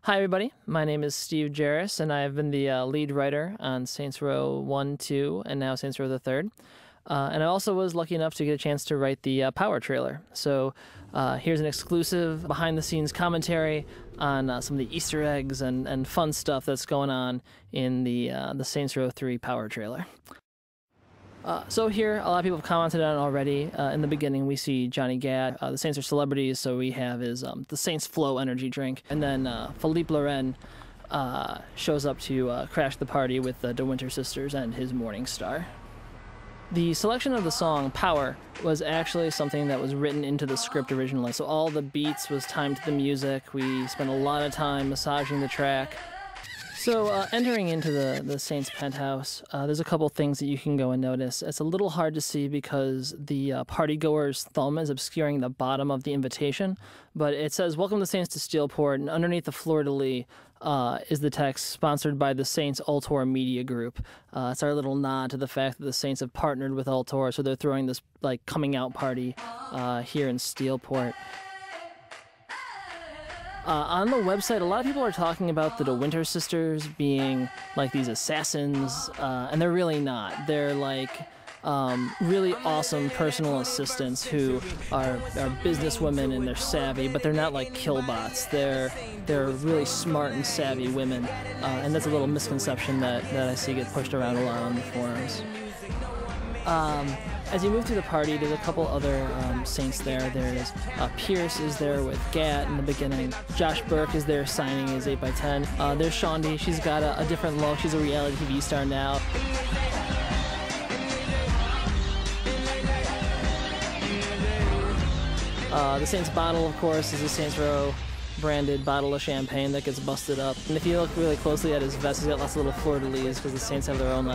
Hi, everybody. My name is Steve Jarris, and I have been the lead writer on Saints Row 1, 2, and now Saints Row the Third. And I also was lucky enough to get a chance to write the Power trailer. So here's an exclusive behind-the-scenes commentary on some of the Easter eggs and fun stuff that's going on in the Saints Row 3 Power trailer. So here, a lot of people have commented on it already. In the beginning, we see Johnny Gat. The Saints are celebrities, so we have his the Saints Flow energy drink. And then Philippe Loren shows up to crash the party with the De Winter sisters and his Morning Star. The selection of the song, Power, was actually something that was written into the script originally. So all the beats was timed to the music. We spent a lot of time massaging the track. So entering into the Saints penthouse, there's a couple things that you can go and notice. It's a little hard to see because the partygoer's thumb is obscuring the bottom of the invitation, but it says, "Welcome the Saints to Steelport," and underneath the fleur-de-lis is the text, "Sponsored by the Saints Ultor Media Group." It's our little nod to the fact that the Saints have partnered with Ultor, so they're throwing this like coming out party here in Steelport. On the website, a lot of people are talking about the De Winter sisters being like these assassins, and they're really not. They're like really awesome personal assistants who are businesswomen and they're savvy, but they're not like killbots. They're really smart and savvy women, and that's a little misconception that I see get pushed around a lot on the forums. As you move through the party, there's a couple other Saints there. There's Pierce is there with Gat in the beginning. Josh Burke is there signing his 8x10. There's Shaundi. She's got a different look. She's a reality TV star now. The Saints bottle, of course, is the Saints Row branded bottle of champagne that gets busted up. And if you look really closely at his vest, he's got lots of little fleur-de-lis because the Saints have their own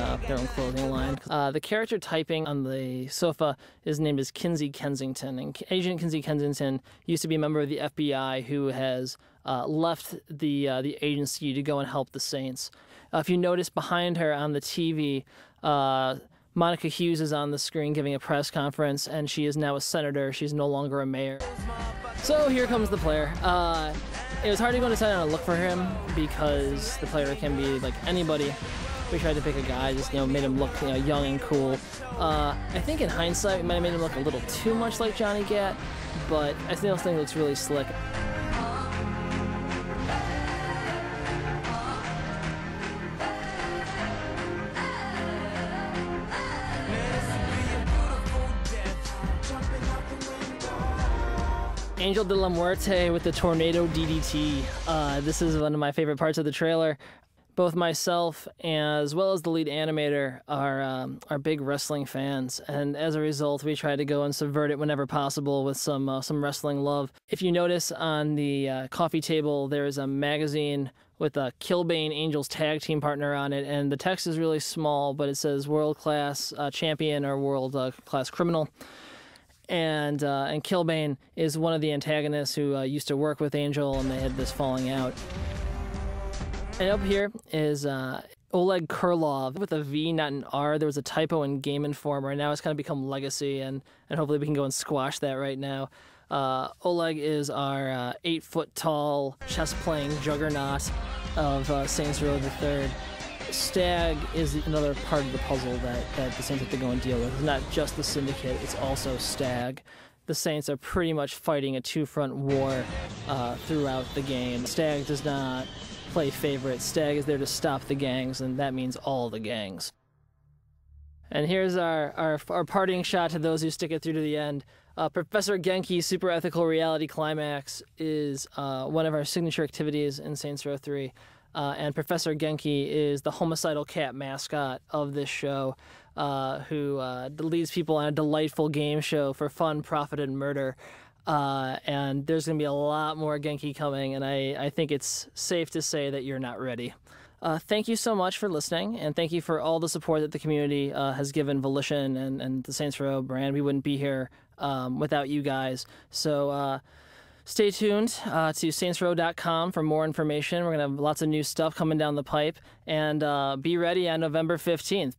clothing line. The character typing on the sofa is named as Kinsey Kensington, and Agent Kinsey Kensington used to be a member of the FBI who has left the agency to go and help the Saints. If you notice behind her on the TV, Monica Hughes is on the screen giving a press conference, and she is now a senator. She's no longer a mayor. So here comes the player. It was hard to go and decide on a look for him because the player can be like anybody. We tried to pick a guy, just made him look young and cool. I think in hindsight, we might have made him look a little too much like Johnny Gat, but I still think he looks really slick. Angel de la Muerte with the Tornado DDT. This is one of my favorite parts of the trailer. Both myself as well as the lead animator are big wrestling fans, and as a result, we try to go and subvert it whenever possible with some wrestling love. If you notice on the coffee table, there is a magazine with a Killbane Angels tag team partner on it, and the text is really small, but it says World Class Champion or World Class Criminal. And Killbane is one of the antagonists who used to work with Angel, and they had this falling out. And up here is Oleg Kurlov with a V, not an R. There was a typo in Game Informer, and now it's kind of become Legacy, and hopefully we can go and squash that right now. Oleg is our 8-foot-tall, chess-playing juggernaut of Saints Row the Third. Stag is another part of the puzzle that the Saints have to go and deal with. It's not just the Syndicate, it's also Stag. The Saints are pretty much fighting a two-front war throughout the game. Stag does not play favorites. Stag is there to stop the gangs, and that means all the gangs. And here's our parting shot to those who stick it through to the end. Professor Genki's Super Ethical Reality Climax is one of our signature activities in Saints Row 3. And Professor Genki is the homicidal cat mascot of this show, who leads people on a delightful game show for fun, profit, and murder. And there's going to be a lot more Genki coming, and I think it's safe to say that you're not ready. Thank you so much for listening, and thank you for all the support that the community has given Volition and the Saints Row brand. We wouldn't be here without you guys. So stay tuned to saintsrow.com for more information. We're going to have lots of new stuff coming down the pipe, and be ready on November 15th.